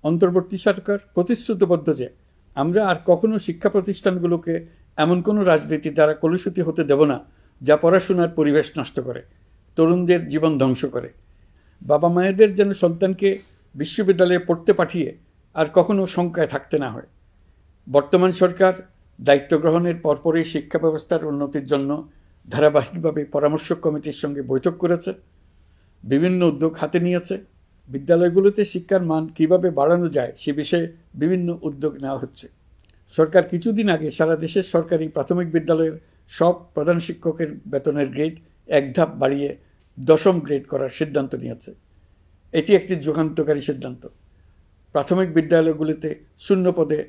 অন্তর্বর্তী সরকার প্রতিশ্রুতিবদ্ধ যে আমরা আর কখনো শিক্ষা প্রতিষ্ঠানগুলোকে এমন কোনো রাজনীতি দ্বারা কলুষিত হতে দেব না যা পড়াশোনার পরিবেশ নষ্ট করে, তরুণদের জীবন ধ্বংস করে। বাবা মায়েদের যেন সন্তানকে বিশ্ববিদ্যালয়ে পড়তে পাঠিয়ে আর কখনো শঙ্কায় থাকতে না হয়। বর্তমান সরকার দায়িত্ব গ্রহণের পরপরই শিক্ষা ব্যবস্থার উন্নতির জন্য ধারাবাহিকভাবে পরামর্শ কমিটির সঙ্গে বৈঠক করেছে, বিভিন্ন উদ্যোগ হাতে নিয়েছে। বিদ্যালয়গুলোতে শিক্ষার মান কীভাবে বাড়ানো যায় সে বিষয়ে বিভিন্ন উদ্যোগ নেওয়া হচ্ছে। সরকার কিছুদিন আগে সারা দেশের সরকারি প্রাথমিক বিদ্যালয়ের সব প্রধান শিক্ষকের বেতনের গ্রেড 1 ধাপ বাড়িয়ে 10ম গ্রেড করার সিদ্ধান্ত নিয়েছে। এটি একটি যুগান্তকারী সিদ্ধান্ত। প্রাথমিক বিদ্যালয়গুলিতে শূন্য পদে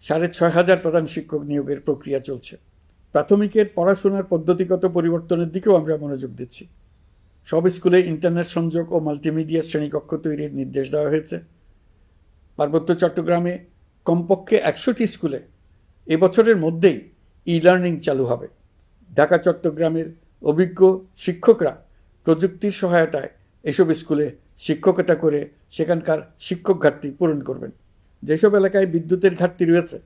6,500 প্রধান শিক্ষক নিয়োগের প্রক্রিয়া চলছে। প্রাথমিকের পড়াশোনার পদ্ধতিগত পরিবর্তনের দিকেও আমরা মনোযোগ দিচ্ছি। সব স্কুলে ইন্টারনেট সংযোগ ও মাল্টিমিডিয়া শ্রেণীকক্ষ তৈরির নির্দেশ দেওয়া হয়েছে। পার্বত্য চট্টগ্রামে কমপক্ষে 100টি স্কুলে এবছরের মধ্যেই ই-লার্নিং চালু হবে। ঢাকা চট্টগ্রামের অভিজ্ঞ শিক্ষকরা প্রযুক্তির সহায়তায় এসব স্কুলে শিক্ষকতা করে সেখানকার শিক্ষক ঘাটতি পূরণ করবেন। যেসব এলাকায় বিদ্যুতের ঘাটতি রয়েছে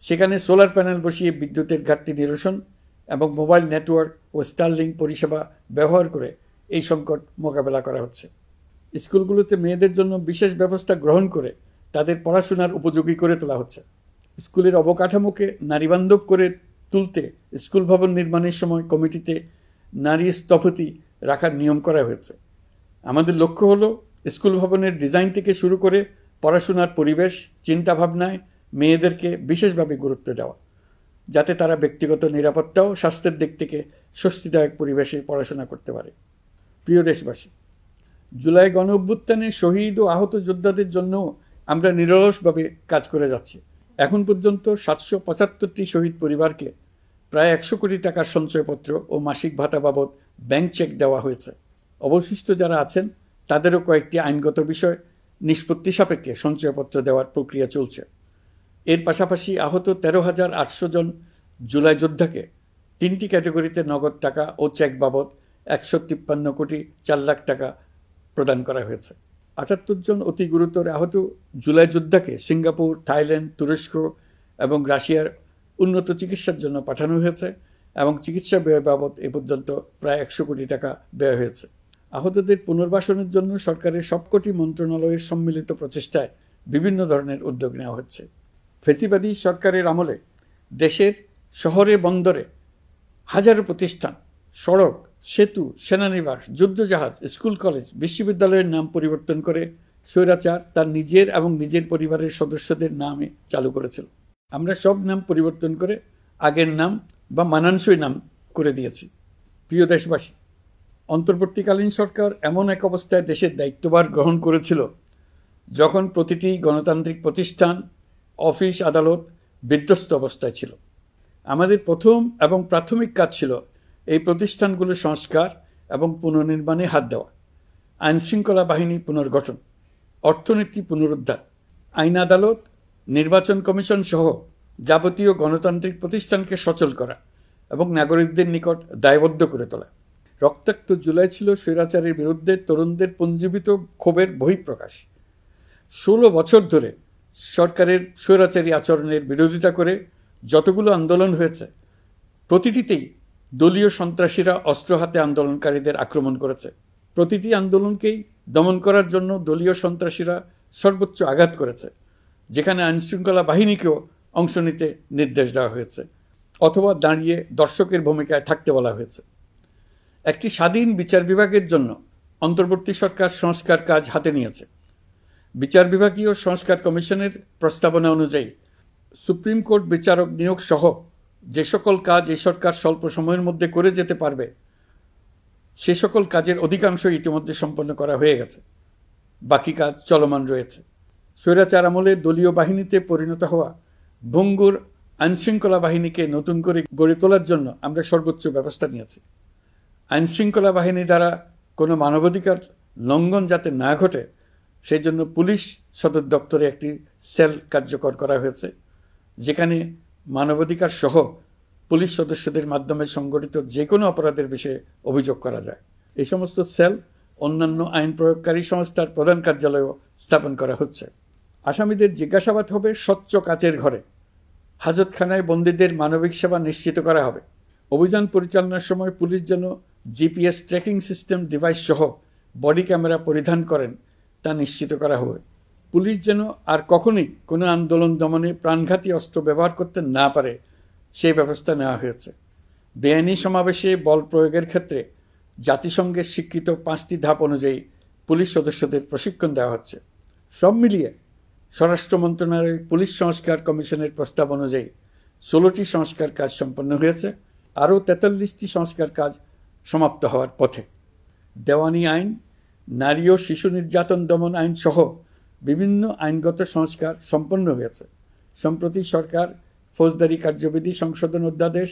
সেখানে সোলার প্যানেল বসিয়ে বিদ্যুতের ঘাটতি নিরসন এবং মোবাইল নেটওয়ার্ক ও স্টারলিংক পরিষেবা ব্যবহার করে এই সংকট মোকাবেলা করা হচ্ছে। স্কুলগুলোতে মেয়েদের জন্য বিশেষ ব্যবস্থা গ্রহণ করে তাদের পড়াশোনার উপযোগী করে তোলা হচ্ছে। স্কুলের অবকাঠামোকে নারীবান্ধব করে তুলতে স্কুল ভবন নির্মাণের সময় কমিটিতে নারী স্থপতি রাখার নিয়ম করা হয়েছে। আমাদের লক্ষ্য হলো স্কুল ভবনের ডিজাইন থেকে শুরু করে পড়াশোনার পরিবেশ চিন্তাভাবনায় মেয়েদেরকে বিশেষভাবে গুরুত্ব দেওয়া, যাতে তারা ব্যক্তিগত নিরাপত্তা ও স্বাস্থ্যের দিক থেকে স্বস্তিদায়ক পরিবেশে পড়াশোনা করতে পারে। প্রিয় দেশবাসী, জুলাই গণ অভ্যুত্থানে শহীদ ও আহত যোদ্ধাদের জন্য আমরা নিরলসভাবে কাজ করে যাচ্ছি। এখন পর্যন্ত 775টি শহীদ পরিবারকে প্রায় 100 কোটি টাকার সঞ্চয়পত্র ও মাসিক ভাতা বাবদ ব্যাংক চেক দেওয়া হয়েছে। অবশিষ্ট যারা আছেন তাদেরও কয়েকটি আইনগত বিষয় নিষ্পত্তি সাপেক্ষে সঞ্চয়পত্র দেওয়ার প্রক্রিয়া চলছে। এর পাশাপাশি আহত 13,800 জন জুলাই যোদ্ধাকে 3টি ক্যাটাগরিতে নগদ টাকা ও চেক বাবদ 153 কোটি 4 লাখ টাকা প্রদান করা হয়েছে। 78 জন অতি গুরুতর আহত জুলাই যোদ্ধাকে সিঙ্গাপুর, থাইল্যান্ড, তুরস্ক এবং রাশিয়ার উন্নত চিকিৎসার জন্য পাঠানো হয়েছে এবং চিকিৎসা ব্যয় বাবদ এ পর্যন্ত প্রায় 100 কোটি টাকা ব্যয় হয়েছে। আহতদের পুনর্বাসনের জন্য সরকারের সবকটি মন্ত্রণালয়ের সম্মিলিত প্রচেষ্টায় বিভিন্ন ধরনের উদ্যোগ নেওয়া হচ্ছে। ফেসিবাদী সরকারের আমলে দেশের শহরে বন্দরে হাজারো প্রতিষ্ঠান, সড়ক, সেতু, সেনানিবাস, যুদ্ধজাহাজ, স্কুল, কলেজ, বিশ্ববিদ্যালয়ের নাম পরিবর্তন করে স্বৈরাচার তার নিজের এবং নিজের পরিবারের সদস্যদের নামে চালু করেছিল। আমরা সব নাম পরিবর্তন করে আগের নাম বা মানানসই নাম করে দিয়েছি। প্রিয় দেশবাসী, অন্তর্বর্তীকালীন সরকার এমন এক অবস্থায় দেশের দায়িত্বভার গ্রহণ করেছিল যখন প্রতিটি গণতান্ত্রিক প্রতিষ্ঠান, অফিস, আদালত বিধ্বস্ত অবস্থায় ছিল। আমাদের প্রথম এবং প্রাথমিক কাজ ছিল এই প্রতিষ্ঠানগুলো সংস্কার এবং পুনর্নির্মাণে হাত দেওয়া, আইনশৃঙ্খলা বাহিনী পুনর্গঠন, অর্থনীতি পুনরুদ্ধার, আইন আদালত, নির্বাচন কমিশন সহ যাবতীয় গণতান্ত্রিক প্রতিষ্ঠানকে সচল করা এবং নাগরিকদের নিকট দায়বদ্ধ করে তোলা। রক্তাক্ত জুলাই ছিল স্বৈরাচারের বিরুদ্ধে তরুণদের পুঞ্জীবিত ক্ষোভের বহিঃপ্রকাশ। 16 বছর ধরে সরকারের স্বৈরাচারী আচরণের বিরোধিতা করে যতগুলো আন্দোলন হয়েছে, প্রতিটিতেই দলীয় সন্ত্রাসীরা অস্ত্র হাতে আন্দোলনকারীদের আক্রমণ করেছে। প্রতিটি আন্দোলনকেই দমন করার জন্য দলীয় সন্ত্রাসীরা সর্বোচ্চ আঘাত করেছে, যেখানে আইনশৃঙ্খলা বাহিনীকেও অংশ নিতে নির্দেশ দেওয়া হয়েছে অথবা দাঁড়িয়ে দর্শকের ভূমিকায় থাকতে বলা হয়েছে। একটি স্বাধীন বিচার বিভাগের জন্য অন্তর্বর্তী সরকার সংস্কার কাজ হাতে নিয়েছে। বিচার বিভাগীয় সংস্কার কমিশনের প্রস্তাবনা অনুযায়ী সুপ্রিম কোর্ট বিচারক নিয়োগ সহ যে সকল কাজ এই সরকার স্বল্প সময়ের মধ্যে করে যেতে পারবে, সে সকল কাজের অধিকাংশ ইতিমধ্যে সম্পন্ন করা হয়ে গেছে। বাকি কাজ চলমান রয়েছে। স্বৈরাচার আমলে দলীয় বাহিনীতে পরিণত হওয়া ভঙ্গুর আইনশৃঙ্খলা বাহিনীকে নতুন করে গড়ে তোলার জন্য আমরা সর্বোচ্চ ব্যবস্থা নিয়েছি। আইনশৃঙ্খলা বাহিনী দ্বারা কোনো মানবাধিকার লঙ্ঘন যাতে না ঘটে, সেই জন্য পুলিশ সদর দপ্তরে একটি সেল কার্যকর করা হয়েছে, যেখানে মানবাধিকার সহ পুলিশ সদস্যদের মাধ্যমে সংগঠিত যে কোনো অপরাধের বিষয়ে অভিযোগ করা যায়। এই সমস্ত সেল অন্যান্য আইন প্রয়োগকারী সংস্থার প্রধান কার্যালয়ও স্থাপন করা হচ্ছে। আসামিদের জিজ্ঞাসাবাদ হবে স্বচ্ছ কাচের ঘরে। হাজতখানায় বন্দীদের মানবিক সেবা নিশ্চিত করা হবে। অভিযান পরিচালনার সময় পুলিশ যেন জিপিএস ট্র্যাকিং সিস্টেম ডিভাইস সহ বডি ক্যামেরা পরিধান করেন তা নিশ্চিত করা হবে। পুলিশ যেন আর কখনোই কোনো আন্দোলন দমনে প্রাণঘাতী অস্ত্র ব্যবহার করতে না পারে, সেই ব্যবস্থা নেওয়া হয়েছে। বেআইনি সমাবেশে বল প্রয়োগের ক্ষেত্রে জাতিসংঘের স্বীকৃত 5টি ধাপ অনুযায়ী পুলিশ সদস্যদের প্রশিক্ষণ দেওয়া হচ্ছে। সব মিলিয়ে স্বরাষ্ট্র মন্ত্রণালয়ের পুলিশ সংস্কার কমিশনের প্রস্তাব অনুযায়ী 16টি সংস্কার কাজ সম্পন্ন হয়েছে। আরও 43টি সংস্কার কাজ সমাপ্ত হওয়ার পথে। দেওয়ানি আইন, নারী ও শিশু নির্যাতন দমন আইন সহ বিভিন্ন আইনগত সংস্কার সম্পন্ন হয়েছে। সম্প্রতি সরকার ফৌজদারি কার্যবিধি সংশোধন অধ্যাদেশ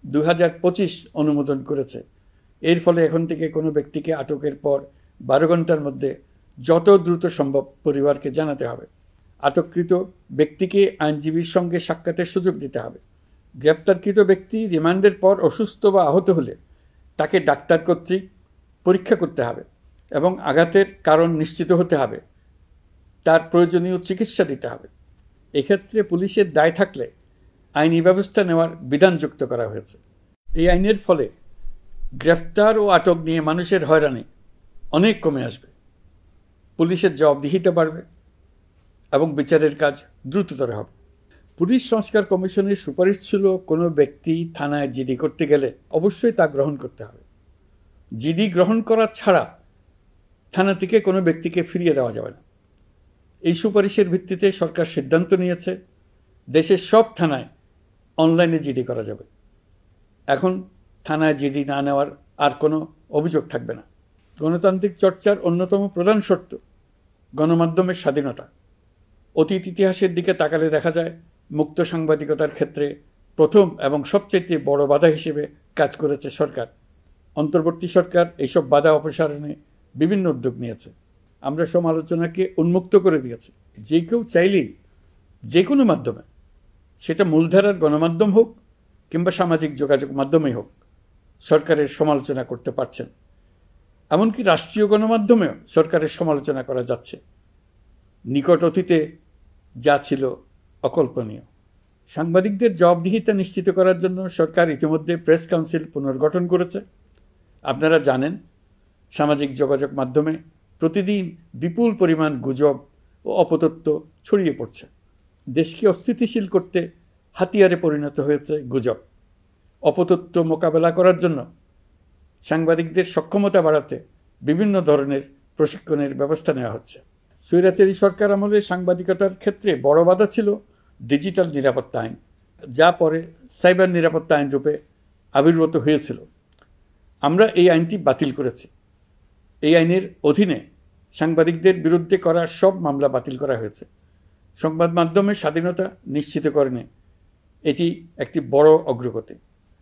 2025 অনুমোদন করেছে। এর ফলে এখন থেকে কোনো ব্যক্তিকে আটকের পর 12 ঘন্টার মধ্যে যত দ্রুত সম্ভব পরিবারকে জানাতে হবে। আটককৃত ব্যক্তিকে আইনজীবীর সঙ্গে সাক্ষাতের সুযোগ দিতে হবে। গ্রেপ্তারকৃত ব্যক্তি রিমান্ডের পর অসুস্থ বা আহত হলে তাকে ডাক্তার কর্তৃক পরীক্ষা করতে হবে এবং আঘাতের কারণ নিশ্চিত হতে হবে। তার প্রয়োজনীয় চিকিৎসা দিতে হবে। এক্ষেত্রে পুলিশের দায় থাকলে আইনি ব্যবস্থা নেওয়ার বিধান যুক্ত করা হয়েছে। এই আইনের ফলে গ্রেফতার ও আটক নিয়ে মানুষের হয়রানি অনেক কমে আসবে, পুলিশের জবাবদিহিতা বাড়বে এবং বিচারের কাজ দ্রুততর হবে। পুলিশ সংস্কার কমিশনের সুপারিশ ছিল কোনো ব্যক্তি থানায় জিডি করতে গেলে অবশ্যই তা গ্রহণ করতে হবে। জিডি গ্রহণ করা ছাড়া থানা থেকে কোনো ব্যক্তিকে ফিরিয়ে দেওয়া যাবে না। এই সুপারিশের ভিত্তিতে সরকার সিদ্ধান্ত নিয়েছে দেশের সব থানায় অনলাইনে জিডি করা যাবে। এখন থানায় জিডি না নেওয়ার আর কোনো অভিযোগ থাকবে না। গণতান্ত্রিক চর্চার অন্যতম প্রধান শর্ত গণমাধ্যমের স্বাধীনতা। অতীত ইতিহাসের দিকে তাকালে দেখা যায় মুক্ত সাংবাদিকতার ক্ষেত্রে প্রথম এবং সবচেয়ে বড় বাধা হিসেবে কাজ করেছে সরকার। অন্তর্বর্তী সরকার এইসব বাধা অপসারণে বিভিন্ন উদ্যোগ নিয়েছে। আমরা সমালোচনাকে উন্মুক্ত করে দিয়েছি। যে কেউ চাইলেই যে কোনো মাধ্যমে, সেটা মূলধারার গণমাধ্যম হোক কিংবা সামাজিক যোগাযোগ মাধ্যমেই হোক, সরকারের সমালোচনা করতে পারছেন। এমনকি রাষ্ট্রীয় গণমাধ্যমেও সরকারের সমালোচনা করা যাচ্ছে। নিকট অতীতে যা ছিল অকল্পনীয়। সাংবাদিকদের জবাবদিহিতা নিশ্চিত করার জন্য সরকার ইতিমধ্যে প্রেস কাউন্সিল পুনর্গঠন করেছে। আপনারা জানেন, সামাজিক যোগাযোগ মাধ্যমে প্রতিদিন বিপুল পরিমাণ গুজব ও অপতথ্য ছড়িয়ে পড়ছে। দেশকে অস্থিতিশীল করতে হাতিয়ারে পরিণত হয়েছে গুজব। অপতথ্য মোকাবেলা করার জন্য সাংবাদিকদের সক্ষমতা বাড়াতে বিভিন্ন ধরনের প্রশিক্ষণের ব্যবস্থা নেওয়া হচ্ছে। স্বৈরাচারী সরকার আমলে সাংবাদিকতার ক্ষেত্রে বড় বাধা ছিল ডিজিটাল নিরাপত্তা আইন, যা পরে সাইবার নিরাপত্তা আইন রূপে আবির্ভূত হয়েছিল। আমরা এই আইনটি বাতিল করেছি। এই আইনের অধীনে সাংবাদিকদের বিরুদ্ধে করা সব মামলা বাতিল করা হয়েছে। সংবাদ মাধ্যমের স্বাধীনতা নিশ্চিতকরণে এটি একটি বড় অগ্রগতি।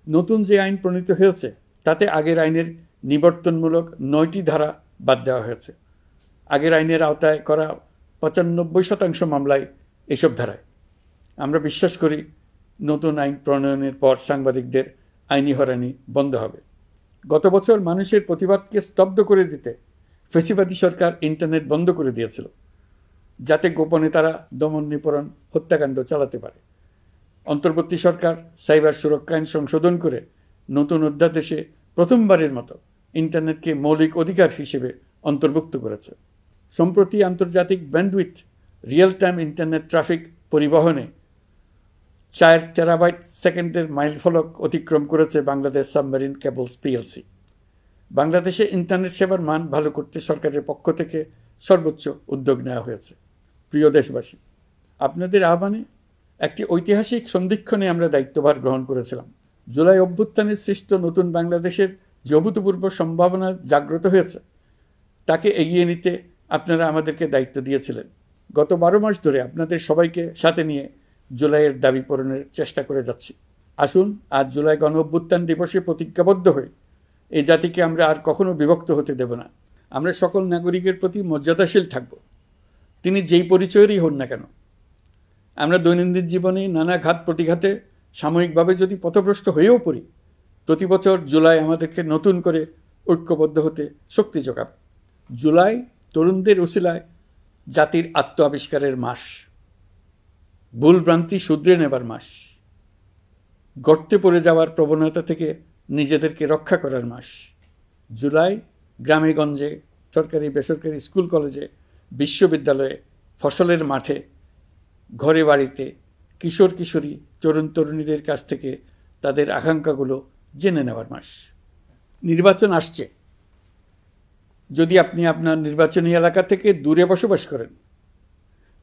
নতুন যে আইন প্রণীত হয়েছে তাতে আগের আইনের নিবর্তনমূলক 9টি ধারা বাদ দেওয়া হয়েছে। আগের আইনের আওতায় করা 95% মামলায় এসব ধারায়। আমরা বিশ্বাস করি নতুন আইন প্রণয়নের পর সাংবাদিকদের আইনি হয়রানি বন্ধ হবে। গত বছর মানুষের প্রতিবাদকে স্তব্ধ করে দিতে ফ্যাসিবাদী সরকার ইন্টারনেট বন্ধ করে দিয়েছিল, যাতে গোপনে তারা দমন নিপীড়ন হত্যাকাণ্ড চালাতে পারে। অন্তর্বর্তী সরকার সাইবার সুরক্ষা আইন সংশোধন করে নতুন অধ্যাদেশে প্রথমবারের মতো ইন্টারনেটকে মৌলিক অধিকার হিসেবে অন্তর্ভুক্ত করেছে। সম্প্রতি আন্তর্জাতিক bandwidth real time internet traffic পরিবহনে 4 টেরাবাইট সেকেন্ডের মাইলফলক অতিক্রম করেছে বাংলাদেশ সাবমেরিন কেবলস পিএলসি। বাংলাদেশে ইন্টারনেট সেবার মান ভালো করতে সরকারের পক্ষ থেকে সর্বোচ্চ উদ্যোগ নেওয়া হয়েছে। প্রিয় দেশবাসী, আপনাদের আহ্বানে একটি ঐতিহাসিক সন্ধিক্ষণে আমরা দায়িত্বভার গ্রহণ করেছিলাম। জুলাই অভ্যুত্থানে সৃষ্ট নতুন বাংলাদেশের যে অভূতপূর্ব সম্ভাবনা জাগ্রত হয়েছে, তাকে এগিয়ে নিতে আপনারা আমাদেরকে দায়িত্ব দিয়েছিলেন। গত 12 মাস ধরে আপনাদের সবাইকে সাথে নিয়ে জুলাইয়ের দাবি পূরণের চেষ্টা করে যাচ্ছি। আসুন আজ জুলাই গণ অভ্যুত্থান দিবসে প্রতিজ্ঞাবদ্ধ হই এই জাতিকে আমরা আর কখনো বিভক্ত হতে দেব না। আমরা সকল নাগরিকের প্রতি মর্যাদাশীল থাকব, তিনি যেই পরিচয়েরই হন না কেন। আমরা দৈনন্দিন জীবনে নানা ঘাত প্রতিঘাতে সাময়িকভাবে যদি পথভ্রষ্ট হয়েও পড়ি, প্রতি বছর জুলাই আমাদেরকে নতুন করে ঐক্যবদ্ধ হতে শক্তি যোগাবে। জুলাই তরুণদের উসিলায় জাতির আত্ম আবিষ্কারের মাস, ভুলভ্রান্তি শুধরে নেবার মাস, গর্তে পড়ে যাওয়ার প্রবণতা থেকে নিজেদেরকে রক্ষা করার মাস। জুলাই গ্রামে গঞ্জে, সরকারি বেসরকারি স্কুল কলেজে, বিশ্ববিদ্যালয়ে, ফসলের মাঠে, ঘরে বাড়িতে কিশোর কিশোরী তরুণ তরুণীদের কাছ থেকে তাদের আকাঙ্ক্ষাগুলো জেনে নেওয়ার মাস। নির্বাচন আসছে। যদি আপনি আপনার নির্বাচনী এলাকা থেকে দূরে বসবাস করেন,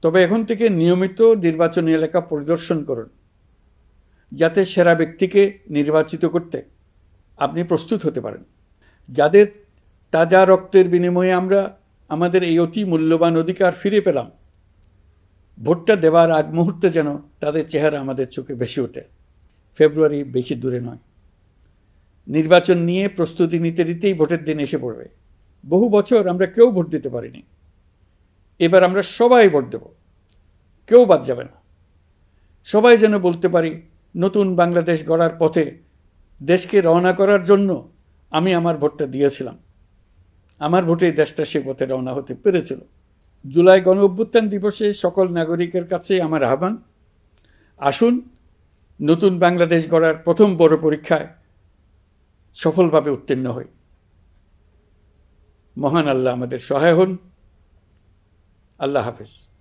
তবে এখন থেকে নিয়মিত নির্বাচনী এলাকা পরিদর্শন করুন, যাতে সেরা ব্যক্তিকে নির্বাচিত করতে আপনি প্রস্তুত হতে পারেন। যাদের তাজা রক্তের বিনিময়ে আমরা আমাদের এই অতি মূল্যবান অধিকার ফিরে পেলাম, ভোটটা দেওয়ার আগ মুহূর্তে যেন তাদের চেহারা আমাদের চোখে ভেসে ওঠে। ফেব্রুয়ারি বেশি দূরে নয়। নির্বাচন নিয়ে প্রস্তুতি নিতে নিতেই ভোটের দিন এসে পড়বে। বহু বছর আমরা কেউ ভোট দিতে পারিনি। এবার আমরা সবাই ভোট দেব, কেউ বাদ যাবে না। সবাই যেন বলতে পারি, নতুন বাংলাদেশ গড়ার পথে দেশকে রওনা করার জন্য আমি আমার ভোটটা দিয়েছিলাম। আমার ভোটেই দেশটা সে পথে রওনা হতে পেরেছিল। জুলাই গণ অভ্যুত্থান দিবসে সকল নাগরিকের কাছে আমার আহ্বান, আসুন নতুন বাংলাদেশ গড়ার প্রথম বড় পরীক্ষায় সফলভাবে উত্তীর্ণ হই। মহান আল্লাহ আমাদের সহায় হন। আল্লাহ হাফেজ।